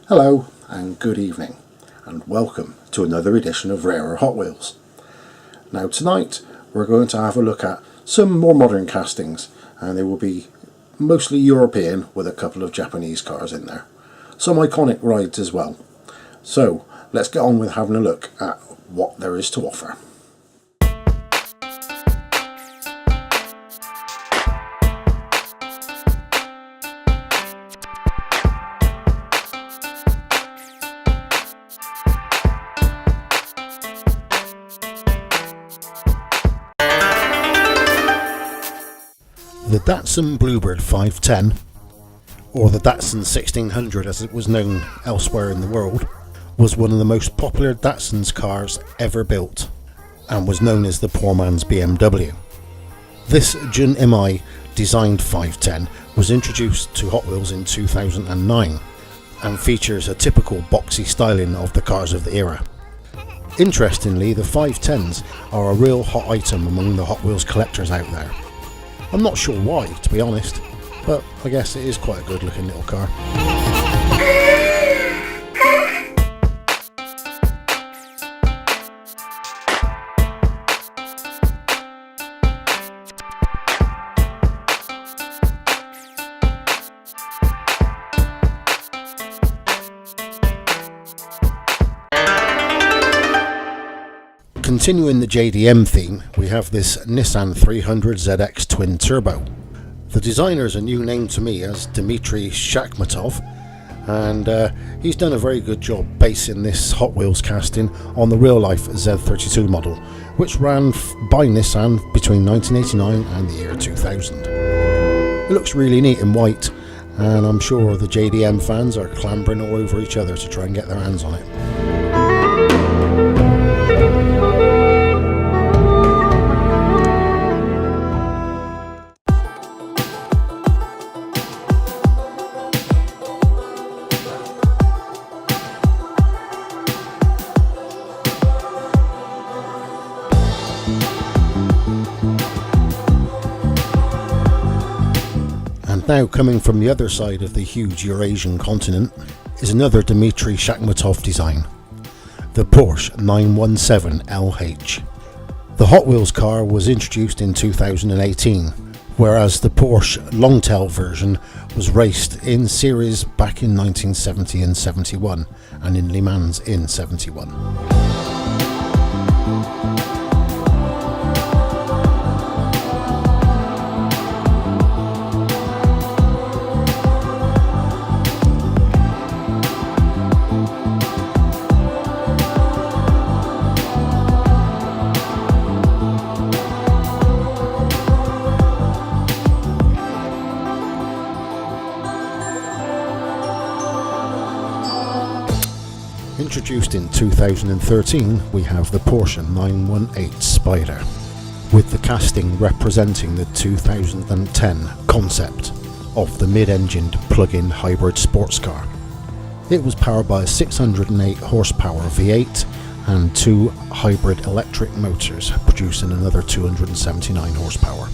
Hello and good evening, and welcome to another edition of Rarer Hot Wheels. Now tonight we're going to have a look at some more modern castings, and they will be mostly European with a couple of Japanese cars in there. Some iconic rides as well. So let's get on with having a look at what there is to offer. The Datsun Bluebird 510, or the Datsun 1600 as it was known elsewhere in the world, was one of the most popular Datsun's cars ever built, and was known as the poor man's BMW. This Jun Imai designed 510 was introduced to Hot Wheels in 2009, and features a typical boxy styling of the cars of the era. Interestingly, the 510s are a real hot item among the Hot Wheels collectors out there. I'm not sure why, to be honest, but I guess it is quite a good looking little car. Continuing the JDM theme, we have this Nissan 300ZX Twin Turbo. The designer is a new name to me as Dmitry Shakhmatov, and he's done a very good job basing this Hot Wheels casting on the real-life Z32 model, which ran by Nissan between 1989 and the year 2000. It looks really neat in white, and I'm sure the JDM fans are clambering all over each other to try and get their hands on it. Now, coming from the other side of the huge Eurasian continent is another Dmitry Shakhmatov design, the Porsche 917 LH. The Hot Wheels car was introduced in 2018, whereas the Porsche Longtail version was raced in series back in 1970 and 71, and in Le Mans in 71. Introduced in 2013, we have the Porsche 918 Spyder, with the casting representing the 2010 concept of the mid-engined plug-in hybrid sports car. It was powered by a 608 horsepower V8 and two hybrid electric motors, producing another 279 horsepower.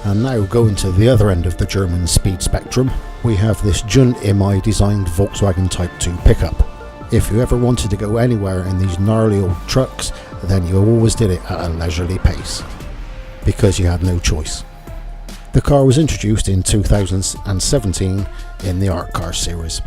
And now, going to the other end of the German speed spectrum, we have this Jun Imai designed Volkswagen Type 2 pickup. If you ever wanted to go anywhere in these gnarly old trucks, then you always did it at a leisurely pace, because you had no choice. The car was introduced in 2017 in the Art Car series.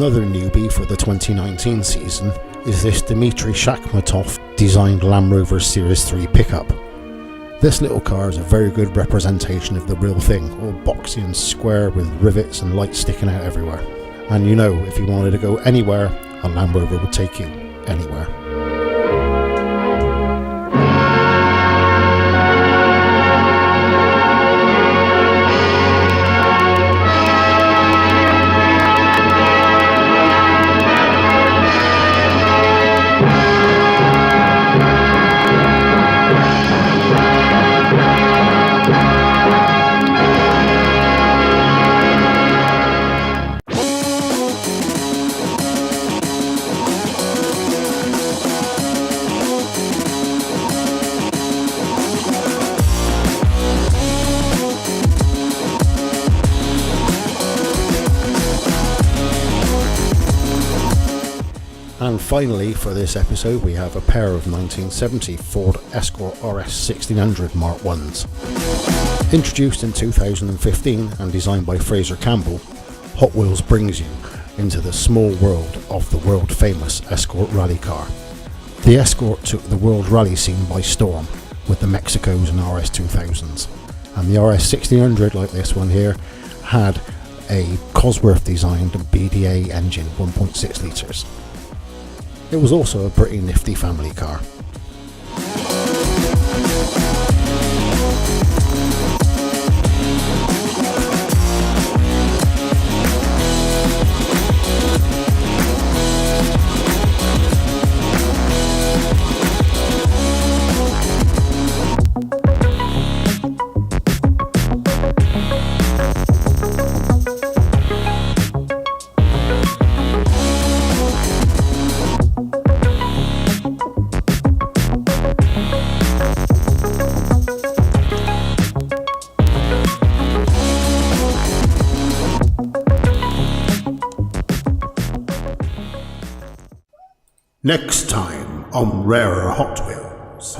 Another newbie for the 2019 season is this Dmitry Shakhmatov designed Land Rover Series 3 pickup. This little car is a very good representation of the real thing, all boxy and square with rivets and lights sticking out everywhere. And you know, if you wanted to go anywhere, a Land Rover would take you anywhere. And finally, for this episode, we have a pair of 1970 Ford Escort RS1600 Mark 1s. Introduced in 2015 and designed by Fraser Campbell, Hot Wheels brings you into the small world of the world-famous Escort rally car. The Escort took the world rally scene by storm with the Mexicos and RS2000s, and the RS1600, like this one here, had a Cosworth-designed BDA engine, 1.6 litres. It was also a pretty nifty family car. Next time on Rarer Hot Wheels.